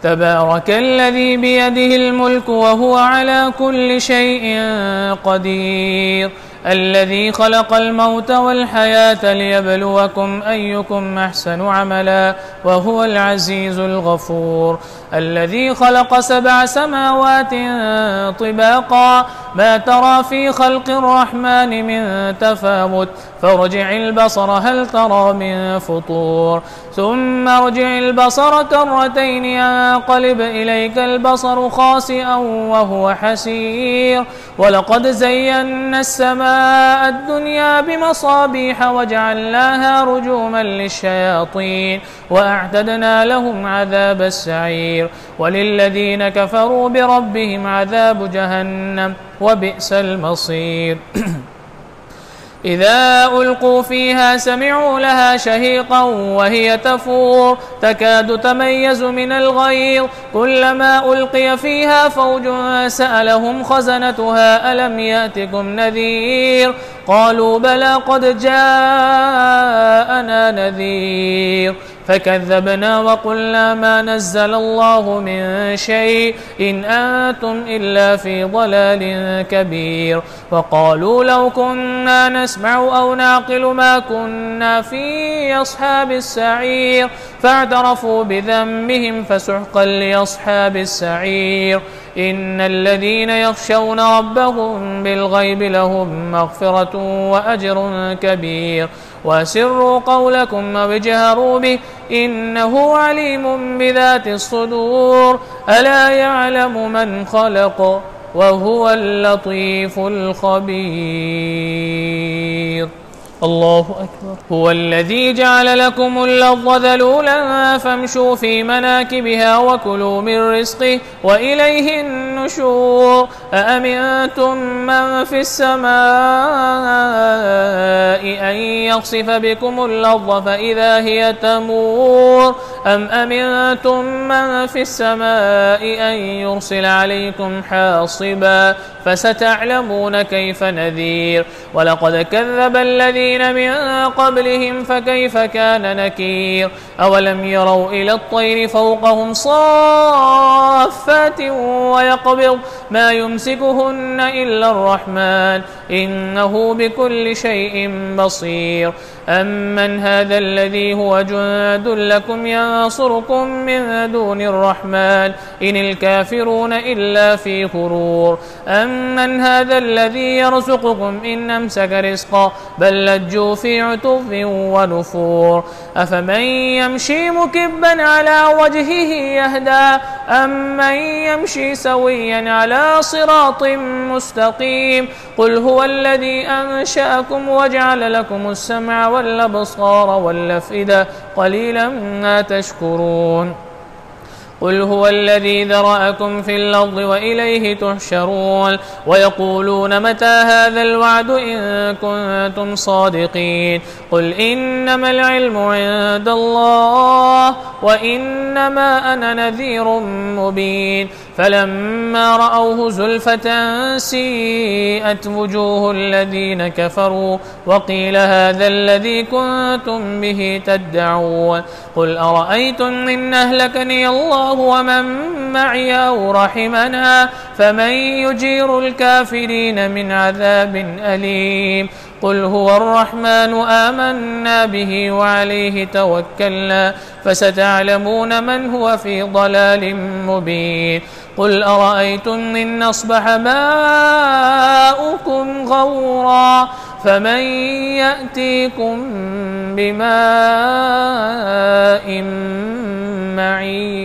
تبارك الذي بيده الملك وهو على كل شيء قدير الذي خلق الموت والحياة ليبلوكم أيكم أحسن عملا وهو العزيز الغفور الذي خلق 7 سماوات طباقا ما ترى في خلق الرحمن من تفاوت فارجع البصر هل ترى من فطور ثم ارجع البصر كرتين ينقلب إليك البصر خاسئا وهو حسير ولقد زينا السماء الدنيا بمصابيح وجعلناها رجوما للشياطين وأعتدنا لهم عذاب السعير وللذين كفروا بربهم عذاب جهنم وبئس المصير إذا ألقوا فيها سمعوا لها شهيقا وهي تفور تكاد تميز من الغيظ كلما ألقي فيها فوج سألهم خزنتها ألم يأتكم نذير قالوا بلى قد جاءنا نذير فكذبنا وقلنا ما نزل الله من شيء إن أنتم إلا في ضلال كبير وقالوا لو كنا نسمع أو نعقل ما كنا في أصحاب السعير فاعترفوا بذنبهم فسحقا لأصحاب السعير إن الذين يخشون ربهم بالغيب لهم مغفرة وأجر كبير وأسروا قولكم أو اجهروا به إنه عليم بذات الصدور ألا يعلم من خلق وهو اللطيف الخبير الله أكبر هو الذي جعل لكم الأرض ذلولا فامشوا في مناكبها وكلوا من رزقه وإليه النشور أأمنتم من في السماء أن يخسف بكم الأرض فإذا هي تمور أم أمنتم من في السماء أن يرسل عليكم حاصبا فستعلمون كيف نذير ولقد كذب الذين من قبلهم فكيف كان نكير أولم يروا إلى الطير فوقهم صافات ويقبض ما يمسكهن إلا الرحمن إنه بكل شيء بصير أمن هذا الذي هو جند لكم ينصركم من دون الرحمن إن الكافرون إلا في غرور أمن هذا الذي يرزقكم إن أمسك رزقا بل لجوا في عتو ونفور أفمن يمشي مكبا على وجهه يهدى أمن يمشي سويا على صراط مستقيم قل هو الذي أنشأكم وجعل لكم السمع والأبصار والأفئدة قليلا ما تشكرون قل هو الذي ذرأكم في الأرض وإليه تحشرون ويقولون متى هذا الوعد إن كنتم صادقين قل إنما العلم عند الله وإنما أنا نذير مبين فلما رأوه زلفة سيئت وجوه الذين كفروا وقيل هذا الذي كنتم به تدعون قل أرأيتم إن أهلكني الله ومن معي أو رحمنا فمن يجير الكافرين من عذاب أليم قل هو الرحمن آمنا به وعليه توكلنا فستعلمون من هو في ضلال مبين قل أرأيتم إن أصبح ماؤكم غورا فمن يأتيكم بماء معين